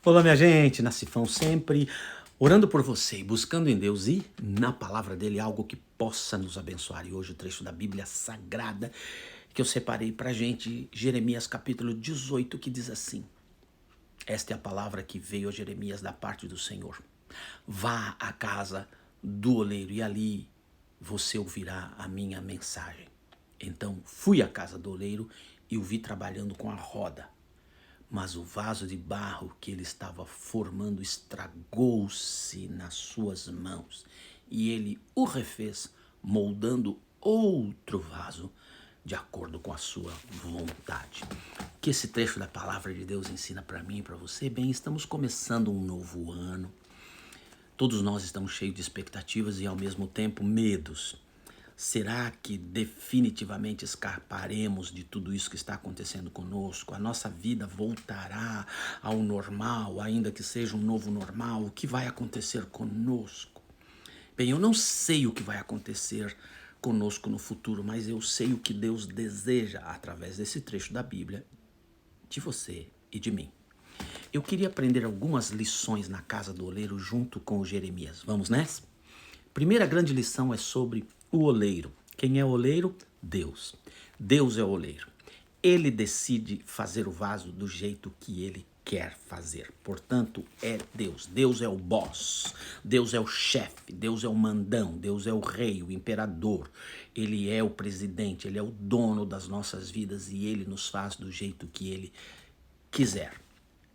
Olá, minha gente, na Cifão sempre, orando por você e buscando em Deus e na palavra dele algo que possa nos abençoar. E hoje o trecho da Bíblia Sagrada que eu separei pra gente, Jeremias capítulo 18, que diz assim: esta é a palavra que veio a Jeremias da parte do Senhor. Vá à casa do oleiro e ali você ouvirá a minha mensagem. Então fui à casa do oleiro e o vi trabalhando com a roda. Mas o vaso de barro que ele estava formando estragou-se nas suas mãos, e ele o refez, moldando outro vaso de acordo com a sua vontade. O que esse trecho da palavra de Deus ensina para mim e para você? Bem, estamos começando um novo ano. Todos nós estamos cheios de expectativas e ao mesmo tempo medos. Será que definitivamente escaparemos de tudo isso que está acontecendo conosco? A nossa vida voltará ao normal, ainda que seja um novo normal? O que vai acontecer conosco? Bem, eu não sei o que vai acontecer conosco no futuro, mas eu sei o que Deus deseja através desse trecho da Bíblia, de você e de mim. Eu queria aprender algumas lições na casa do oleiro junto com o Jeremias. Vamos nessa? Primeira grande lição é sobre o oleiro. Quem é o oleiro? Deus. Deus é o oleiro. Ele decide fazer o vaso do jeito que ele quer fazer. Portanto, é Deus. Deus é o boss. Deus é o chefe. Deus é o mandão. Deus é o rei, o imperador. Ele é o presidente. Ele é o dono das nossas vidas e ele nos faz do jeito que ele quiser.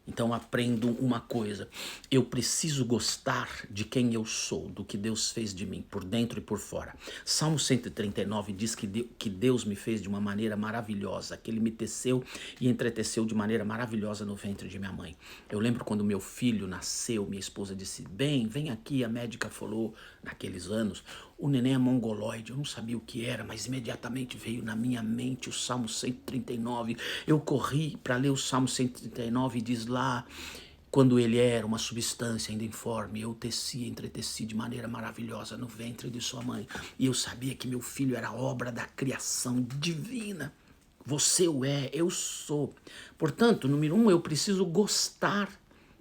Então aprendo uma coisa: eu preciso gostar de quem eu sou, do que Deus fez de mim, por dentro e por fora. Salmo 139 diz que Deus me fez de uma maneira maravilhosa, que Ele me teceu e entreteceu de maneira maravilhosa no ventre de minha mãe. Eu lembro quando meu filho nasceu, minha esposa disse: bem, vem aqui, a médica falou naqueles anos, o neném é mongoloide. Eu não sabia o que era, mas imediatamente veio na minha mente o Salmo 139. Eu corri para ler o Salmo 139 e diz lá: quando ele era uma substância ainda informe, eu teci, entreteci de maneira maravilhosa no ventre de sua mãe. E eu sabia que meu filho era obra da criação divina. Você o é, eu sou. Portanto, número 1, eu preciso gostar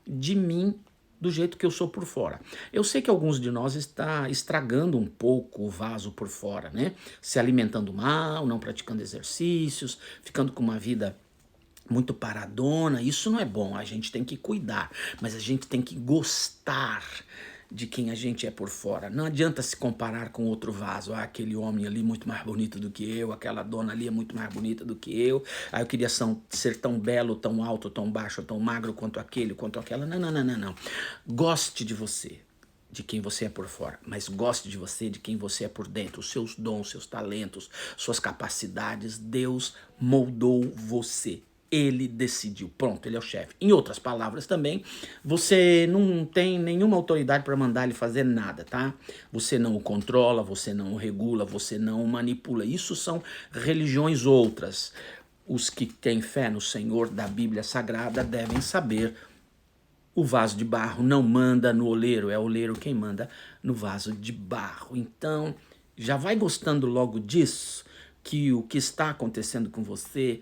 de mim do jeito que eu sou por fora. Eu sei que alguns de nós está estragando um pouco o vaso por fora, né? Se alimentando mal, não praticando exercícios, ficando com uma vida muito paradona. Isso não é bom, a gente tem que cuidar, mas a gente tem que gostar de quem a gente é por fora. Não adianta se comparar com outro vaso. Ah, aquele homem ali muito mais bonito do que eu, aquela dona ali é muito mais bonita do que eu. Ah, eu queria ser tão belo, tão alto, tão baixo, tão magro quanto aquele, quanto aquela. Não, não, não, não, não. Goste de você, de quem você é por fora, mas goste de você, de quem você é por dentro. Os seus dons, seus talentos, suas capacidades, Deus moldou você. Ele decidiu, pronto, ele é o chefe. Em outras palavras também, você não tem nenhuma autoridade para mandar ele fazer nada, tá? Você não o controla, você não o regula, você não o manipula. Isso são religiões outras. Os que têm fé no Senhor da Bíblia Sagrada devem saber: o vaso de barro não manda no oleiro, é o oleiro quem manda no vaso de barro. Então, já vai gostando logo disso, que o que está acontecendo com você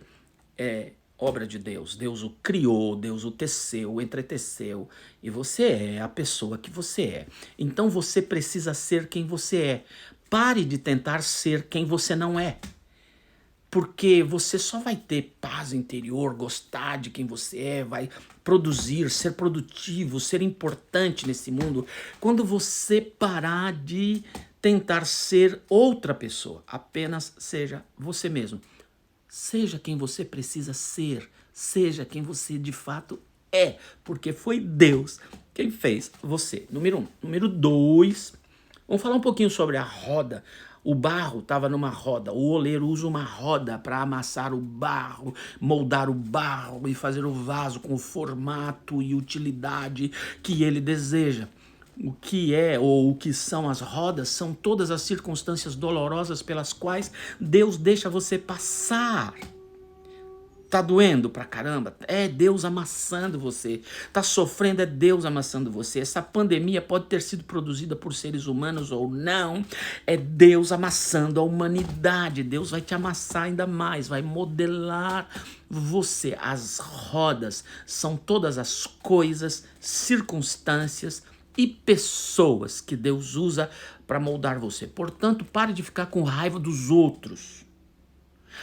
é obra de Deus. Deus o criou, Deus o teceu, o entreteceu, e você é a pessoa que você é. Então você precisa ser quem você é. Pare de tentar ser quem você não é. Porque você só vai ter paz interior, gostar de quem você é, vai produzir, ser produtivo, ser importante nesse mundo, quando você parar de tentar ser outra pessoa. Apenas seja você mesmo. Seja quem você precisa ser, seja quem você de fato é, porque foi Deus quem fez você. Número 1. Número 2, vamos falar um pouquinho sobre a roda. O barro estava numa roda, o oleiro usa uma roda para amassar o barro, moldar o barro e fazer o vaso com o formato e utilidade que ele deseja. O que é ou o que são as rodas são todas as circunstâncias dolorosas pelas quais Deus deixa você passar. Tá doendo pra caramba? É Deus amassando você. Tá sofrendo? É Deus amassando você. Essa pandemia pode ter sido produzida por seres humanos ou não. É Deus amassando a humanidade. Deus vai te amassar ainda mais, vai modelar você. As rodas são todas as coisas, circunstâncias e pessoas que Deus usa para moldar você. Portanto, pare de ficar com raiva dos outros.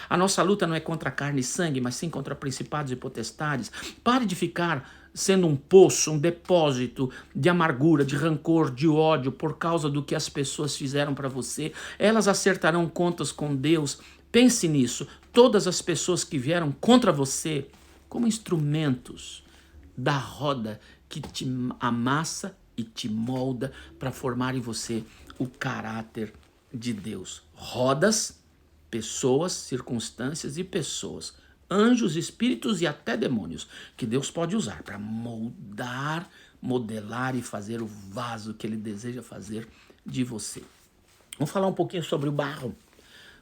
A nossa luta não é contra carne e sangue, mas sim contra principados e potestades. Pare de ficar sendo um poço, um depósito de amargura, de rancor, de ódio por causa do que as pessoas fizeram para você. Elas acertarão contas com Deus. Pense nisso. Todas as pessoas que vieram contra você como instrumentos da roda que te amassa e te molda para formar em você o caráter de Deus. Rodas, pessoas, circunstâncias e pessoas, anjos, espíritos e até demônios, que Deus pode usar para moldar, modelar e fazer o vaso que Ele deseja fazer de você. Vamos falar um pouquinho sobre o barro.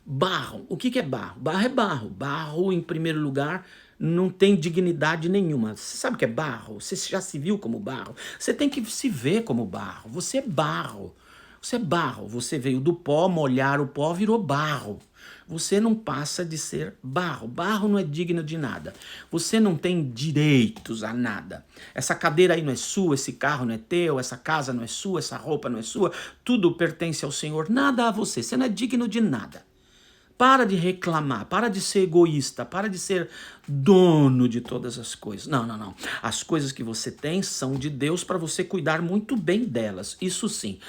Barro, o que é barro? Barro é barro. Barro, em primeiro lugar, não tem dignidade nenhuma. Você sabe o que é barro? Você já se viu como barro? Você tem que se ver como barro. Você é barro. Você é barro. Você veio do pó, molhar o pó, virou barro. Você não passa de ser barro. Barro não é digno de nada. Você não tem direitos a nada. Essa cadeira aí não é sua, esse carro não é teu, essa casa não é sua, essa roupa não é sua. Tudo pertence ao Senhor, nada a você. Você não é digno de nada. Para de reclamar, para de ser egoísta, para de ser dono de todas as coisas. Não, não, não. As coisas que você tem são de Deus para você cuidar muito bem delas, isso sim.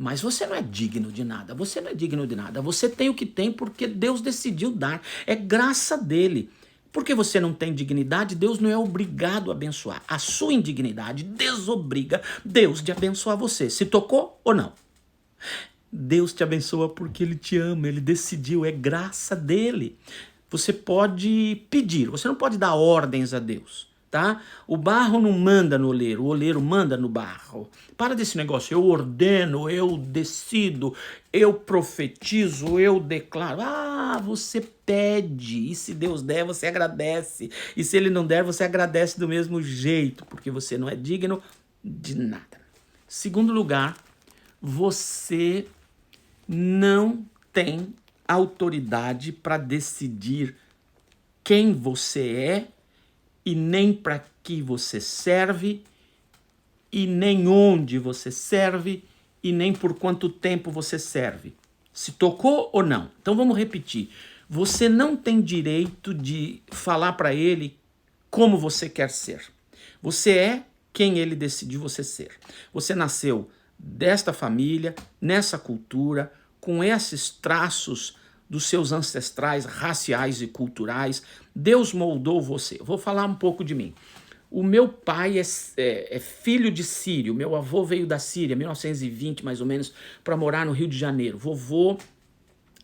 Mas você não é digno de nada, você não é digno de nada. Você tem o que tem porque Deus decidiu dar, é graça dele. Porque você não tem dignidade, Deus não é obrigado a abençoar. A sua indignidade desobriga Deus de abençoar você. Se tocou ou não? Deus te abençoa porque Ele te ama, Ele decidiu, é graça dele. Você pode pedir, você não pode dar ordens a Deus, tá? O barro não manda no oleiro, o oleiro manda no barro. Para desse negócio, eu ordeno, eu decido, eu profetizo, eu declaro. Ah, você pede, e se Deus der, você agradece. E se Ele não der, você agradece do mesmo jeito, porque você não é digno de nada. Segundo lugar, você não tem autoridade para decidir quem você é e nem para que você serve e nem onde você serve e nem por quanto tempo você serve. Se tocou ou não? Então vamos repetir. Você não tem direito de falar para ele como você quer ser. Você é quem ele decidiu você ser. Você nasceu desta família, nessa cultura, com esses traços dos seus ancestrais raciais e culturais. Deus moldou você. Vou falar um pouco de mim. O meu pai é filho de sírio. Meu avô veio da Síria, 1920 mais ou menos, para morar no Rio de Janeiro. Vovô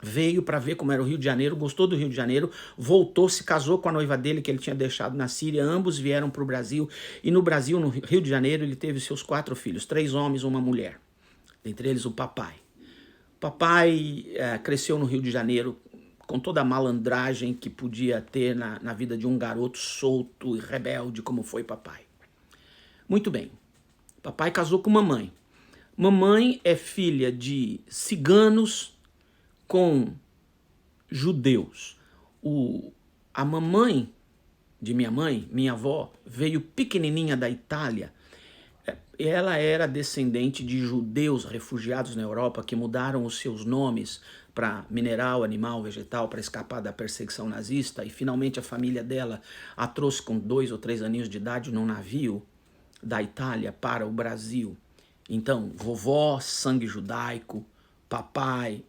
veio para ver como era o Rio de Janeiro, gostou do Rio de Janeiro, voltou, se casou com a noiva dele que ele tinha deixado na Síria, ambos vieram para o Brasil, e no Brasil, no Rio de Janeiro, ele teve seus 4 filhos, 3 homens e uma mulher, entre eles o papai. O papai cresceu no Rio de Janeiro com toda a malandragem que podia ter na vida de um garoto solto e rebelde como foi papai. Muito bem, papai casou com mamãe. Mamãe é filha de ciganos com judeus. A mamãe de minha mãe, minha avó, veio pequenininha da Itália. Ela era descendente de judeus refugiados na Europa que mudaram os seus nomes para mineral, animal, vegetal, para escapar da perseguição nazista. E finalmente a família dela a trouxe com 2 ou 3 aninhos de idade num navio da Itália para o Brasil. Então, vovó, sangue judaico, papai,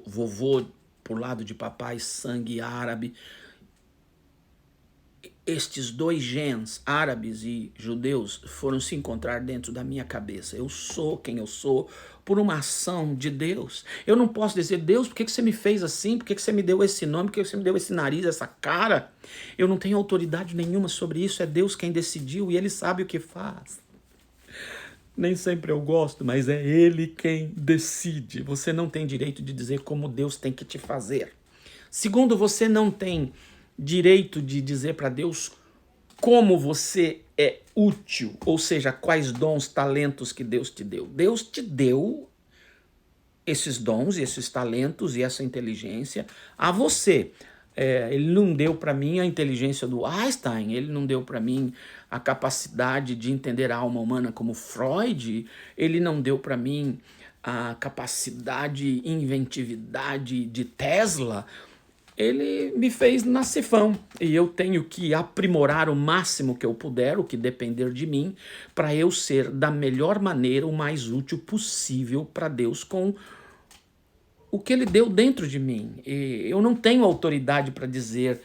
vovô, por lado de papai, sangue árabe. Estes 2 genes, árabes e judeus, foram se encontrar dentro da minha cabeça. Eu sou quem eu sou por uma ação de Deus. Eu não posso dizer, Deus, por que você me fez assim? Por que você me deu esse nome? Por que você me deu esse nariz, essa cara? Eu não tenho autoridade nenhuma sobre isso. É Deus quem decidiu e Ele sabe o que faz. Nem sempre eu gosto, mas é Ele quem decide. Você não tem direito de dizer como Deus tem que te fazer. Segundo, você não tem direito de dizer para Deus como você é útil, ou seja, quais dons, talentos que Deus te deu. Deus te deu esses dons, esses talentos e essa inteligência a você. Ele não deu para mim a inteligência do Einstein, ele não deu para mim a capacidade de entender a alma humana como Freud, ele não deu para mim a capacidade, inventividade de Tesla. Ele me fez nascifão e eu tenho que aprimorar o máximo que eu puder, o que depender de mim, para eu ser da melhor maneira o mais útil possível para Deus com o que ele deu dentro de mim. E eu não tenho autoridade para dizer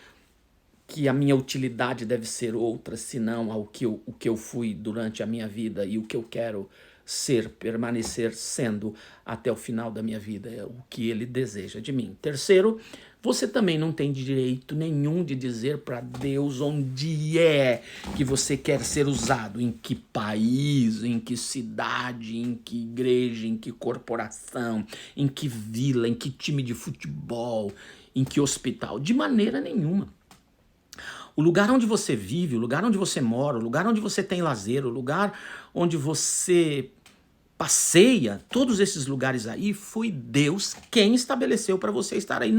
que a minha utilidade deve ser outra, senão o que eu fui durante a minha vida e o que eu quero ser, permanecer sendo até o final da minha vida, é o que ele deseja de mim. Terceiro, você também não tem direito nenhum de dizer para Deus onde é que você quer ser usado, em que país, em que cidade, em que igreja, em que corporação, em que vila, em que time de futebol, em que hospital, de maneira nenhuma. O lugar onde você vive, o lugar onde você mora, o lugar onde você tem lazer, o lugar onde você passeia, todos esses lugares aí, foi Deus quem estabeleceu para você estar aí.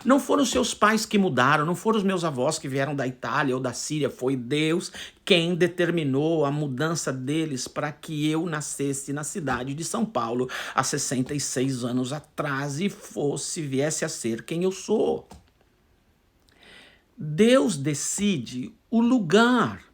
Não foram seus pais que mudaram, não foram os meus avós que vieram da Itália ou da Síria, foi Deus quem determinou a mudança deles para que eu nascesse na cidade de São Paulo há 66 anos atrás e viesse a ser quem eu sou. Deus decide o lugar.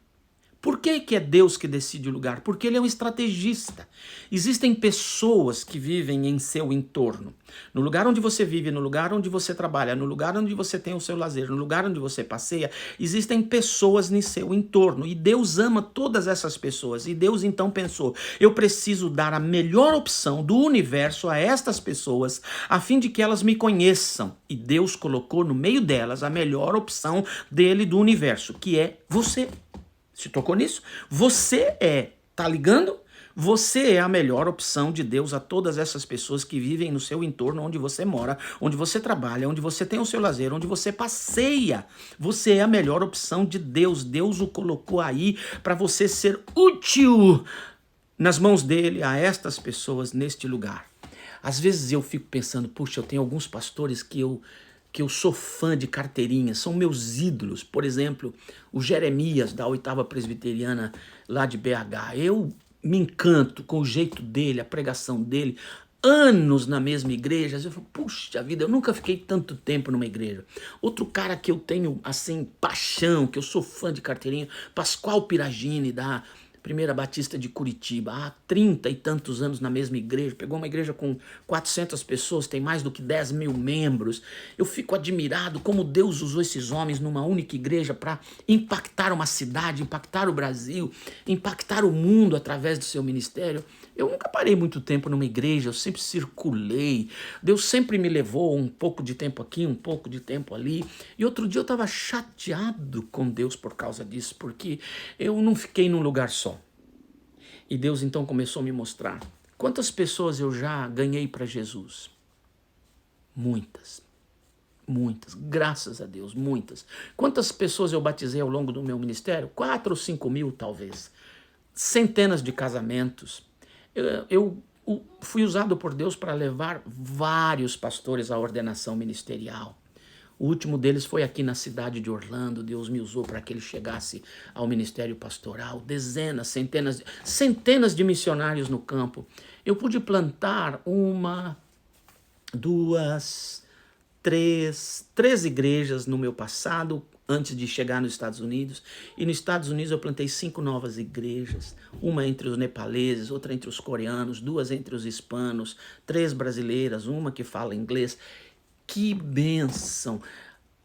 Por que é Deus que decide o lugar? Porque ele é um estrategista. Existem pessoas que vivem em seu entorno. No lugar onde você vive, no lugar onde você trabalha, no lugar onde você tem o seu lazer, no lugar onde você passeia, existem pessoas em seu entorno. E Deus ama todas essas pessoas. E Deus então pensou, eu preciso dar a melhor opção do universo a estas pessoas, a fim de que elas me conheçam. E Deus colocou no meio delas a melhor opção dele do universo, que é você. Se tocou nisso? Tá ligando? Você é a melhor opção de Deus a todas essas pessoas que vivem no seu entorno, onde você mora, onde você trabalha, onde você tem o seu lazer, onde você passeia. Você é a melhor opção de Deus. Deus o colocou aí para você ser útil nas mãos dele a estas pessoas neste lugar. Às vezes eu fico pensando, puxa, eu tenho alguns pastores que eu sou fã de carteirinha, são meus ídolos. Por exemplo, o Jeremias, da 8ª Presbiteriana, lá de BH. Eu me encanto com o jeito dele, a pregação dele. Anos na mesma igreja, eu falo, puxa vida, eu nunca fiquei tanto tempo numa igreja. Outro cara que eu tenho, assim, paixão, que eu sou fã de carteirinha, Pascoal Piragini, da Primeira Batista de Curitiba, há 30 e tantos anos na mesma igreja, pegou uma igreja com 400 pessoas, tem mais do que 10 mil membros. Eu fico admirado como Deus usou esses homens numa única igreja para impactar uma cidade, impactar o Brasil, impactar o mundo através do seu ministério. Eu nunca parei muito tempo numa igreja, eu sempre circulei. Deus sempre me levou um pouco de tempo aqui, um pouco de tempo ali. E outro dia eu estava chateado com Deus por causa disso, porque eu não fiquei num lugar só. E Deus então começou a me mostrar quantas pessoas eu já ganhei para Jesus. Muitas. Muitas, graças a Deus, muitas. Quantas pessoas eu batizei ao longo do meu ministério? 4 ou 5 mil, talvez. Centenas de casamentos. Eu fui usado por Deus para levar vários pastores à ordenação ministerial. O último deles foi aqui na cidade de Orlando. Deus me usou para que ele chegasse ao ministério pastoral. Dezenas, centenas de missionários no campo. Eu pude plantar 1, 2, 3 igrejas no meu passado, antes de chegar nos Estados Unidos. E nos Estados Unidos eu plantei 5 novas igrejas. Uma entre os nepaleses, outra entre os coreanos, 2 entre os hispanos, 3 brasileiras, uma que fala inglês. Que bênção!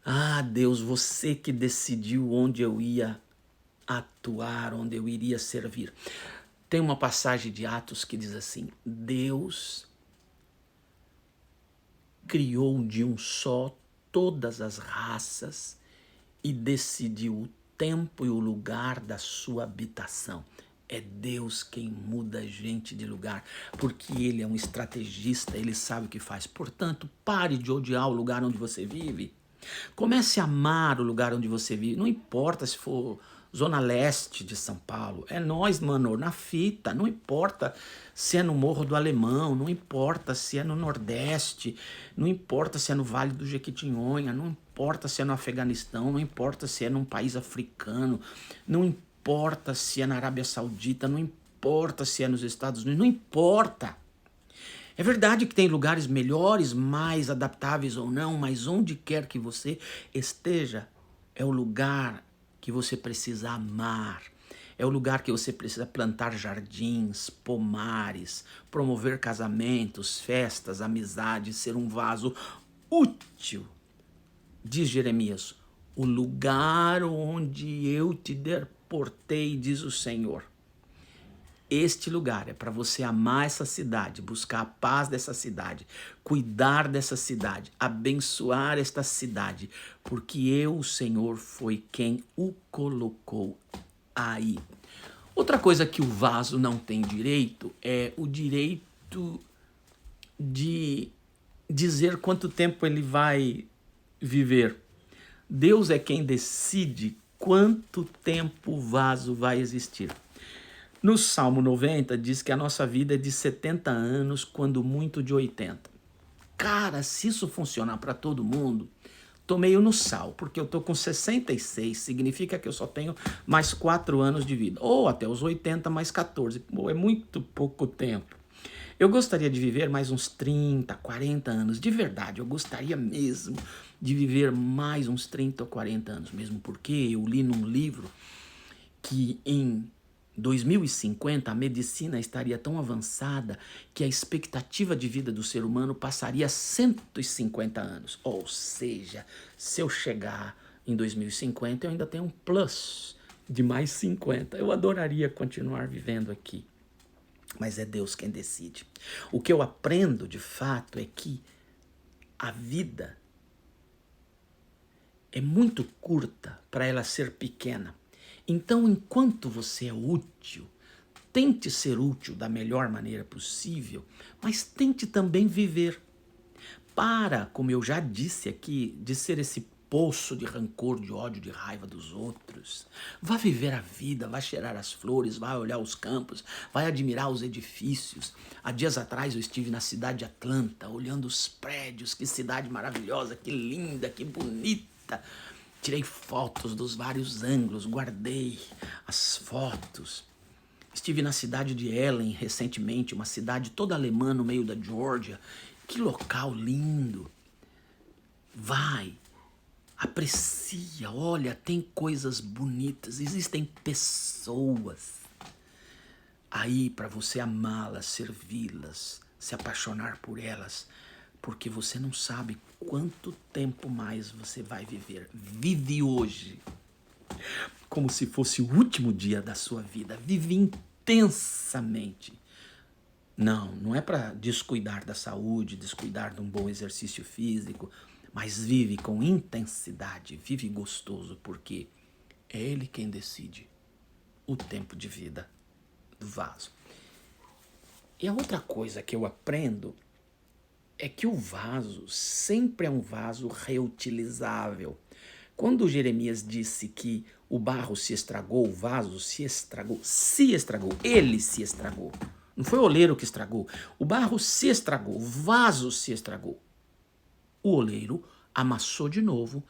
Ah, Deus, você que decidiu onde eu ia atuar, onde eu iria servir. Tem uma passagem de Atos que diz assim, Deus criou de um só todas as raças e decidiu o tempo e o lugar da sua habitação. É Deus quem muda a gente de lugar, porque Ele é um estrategista, Ele sabe o que faz. Portanto, pare de odiar o lugar onde você vive. Comece a amar o lugar onde você vive. Não importa se for Zona Leste de São Paulo. É nós, mano, na fita. Não importa se é no Morro do Alemão. Não importa se é no Nordeste. Não importa se é no Vale do Jequitinhonha. Não importa se é no Afeganistão. Não importa se é num país africano. Não importa se é na Arábia Saudita. Não importa se é nos Estados Unidos. Não importa. É verdade que tem lugares melhores, mais adaptáveis ou não, mas onde quer que você esteja, é o lugar que você precisa amar. É o lugar que você precisa plantar jardins, pomares, promover casamentos, festas, amizades, ser um vaso útil. Diz Jeremias, o lugar onde eu te deportei, diz o Senhor. Este lugar é para você amar essa cidade, buscar a paz dessa cidade, cuidar dessa cidade, abençoar esta cidade, porque eu, o Senhor, foi quem o colocou aí. Outra coisa que o vaso não tem direito é o direito de dizer quanto tempo ele vai viver. Deus é quem decide quanto tempo o vaso vai existir. No Salmo 90 diz que a nossa vida é de 70 anos, quando muito de 80. Cara, se isso funcionar para todo mundo, tô meio no sal, porque eu tô com 66, significa que eu só tenho mais 4 anos de vida. Ou até os 80 mais 14, é muito pouco tempo. Eu gostaria de viver mais uns 30, 40 anos, de verdade, eu gostaria mesmo de viver mais uns 30 ou 40 anos, mesmo porque eu li num livro que em 2050, a medicina estaria tão avançada que a expectativa de vida do ser humano passaria a 150 anos. Ou seja, se eu chegar em 2050, eu ainda tenho um plus de mais 50. Eu adoraria continuar vivendo aqui. Mas é Deus quem decide. O que eu aprendo, de fato, é que a vida é muito curta para ela ser pequena. Então, enquanto você é útil, tente ser útil da melhor maneira possível, mas tente também viver. Para, como eu já disse aqui, de ser esse poço de rancor, de ódio, de raiva dos outros. Vá viver a vida, vá cheirar as flores, vá olhar os campos, vai admirar os edifícios. Há dias atrás eu estive na cidade de Atlanta, olhando os prédios, que cidade maravilhosa, que linda, que bonita. Tirei fotos dos vários ângulos, guardei as fotos. Estive na cidade de Ellen recentemente, uma cidade toda alemã no meio da Geórgia. Que local lindo. Vai, aprecia, olha, tem coisas bonitas, existem pessoas aí para você amá-las, servi-las, se apaixonar por elas, porque você não sabe quanto tempo mais você vai viver. Vive hoje como se fosse o último dia da sua vida. Vive intensamente. Não é para descuidar da saúde, descuidar de um bom exercício físico, mas vive com intensidade, vive gostoso, porque é Ele quem decide o tempo de vida do vaso. E a outra coisa que eu aprendo é que o vaso sempre é um vaso reutilizável. Quando Jeremias disse que o barro se estragou, o vaso se estragou, ele se estragou. Não foi o oleiro que estragou. O barro se estragou, o vaso se estragou. O oleiro amassou de novo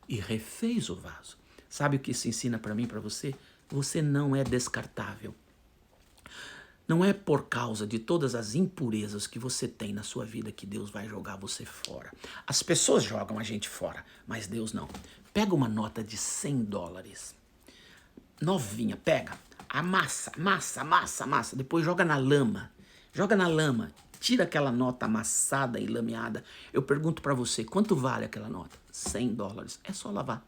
e refez o vaso. Sabe o que isso ensina para mim e para você? Você não é descartável. Não é por causa de todas as impurezas que você tem na sua vida que Deus vai jogar você fora. As pessoas jogam a gente fora, mas Deus não. Pega uma nota de $100. Novinha, pega. Amassa, amassa. Depois joga na lama. Tira aquela nota amassada e lameada. Eu pergunto para você, quanto vale aquela nota? $100. É só lavar.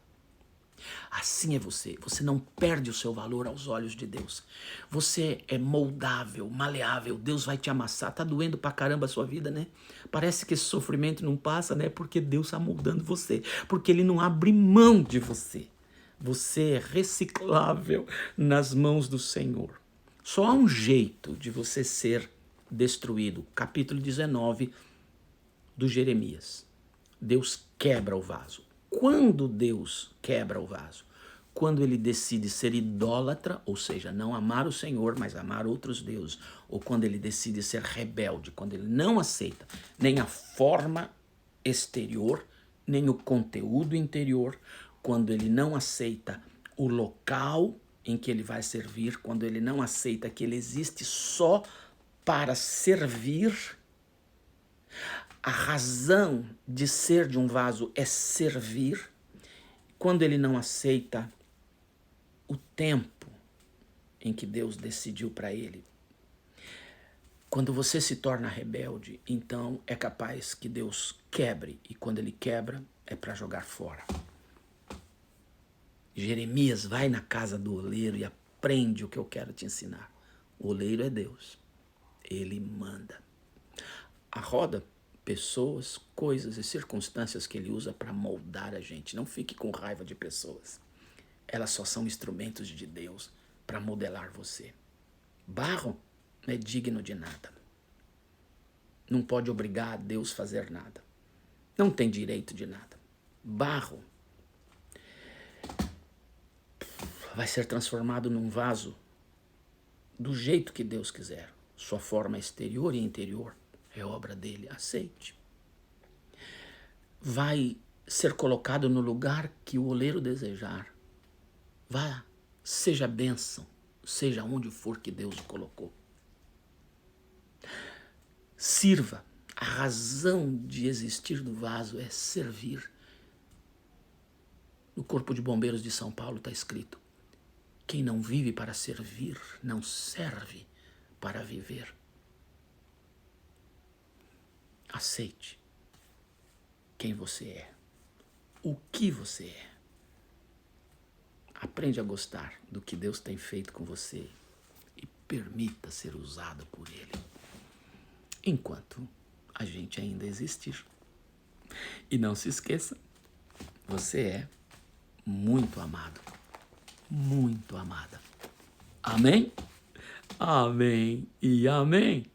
Assim é você. Você não perde o seu valor aos olhos de Deus. Você é moldável, maleável. Deus vai te amassar. Tá doendo pra caramba a sua vida, né? Parece que esse sofrimento não passa, né? Porque Deus está moldando você. Porque Ele não abre mão de você. Você é reciclável nas mãos do Senhor. Só há um jeito de você ser destruído. Capítulo 19 do Jeremias. Deus quebra o vaso. Quando Deus quebra o vaso? Quando ele decide ser idólatra, ou seja, não amar o Senhor, mas amar outros deuses, ou quando ele decide ser rebelde, quando ele não aceita nem a forma exterior, nem o conteúdo interior, quando ele não aceita o local em que ele vai servir, quando ele não aceita que ele existe só para servir. A razão de ser de um vaso é servir. Quando ele não aceita o tempo em que Deus decidiu para ele. Quando você se torna rebelde, então é capaz que Deus quebre. E quando ele quebra, é para jogar fora. Jeremias, vai na casa do oleiro e aprende o que eu quero te ensinar. O oleiro é Deus. Ele manda. A roda, pessoas, coisas e circunstâncias que ele usa para moldar a gente. Não fique com raiva de pessoas. Elas só são instrumentos de Deus para modelar você. Barro não é digno de nada. Não pode obrigar a Deus a fazer nada. Não tem direito de nada. Barro vai ser transformado num vaso do jeito que Deus quiser. Sua forma exterior e interior é obra dele. Aceite. Vai ser colocado no lugar que o oleiro desejar. Vá, seja bênção, seja onde for que Deus o colocou. Sirva. A razão de existir do vaso é servir. No Corpo de Bombeiros de São Paulo está escrito: quem não vive para servir, não serve para viver. Aceite quem você é, o que você é. Aprende a gostar do que Deus tem feito com você e permita ser usado por Ele, enquanto a gente ainda existir. E não se esqueça, você é muito amado, muito amada. Amém? Amém e amém.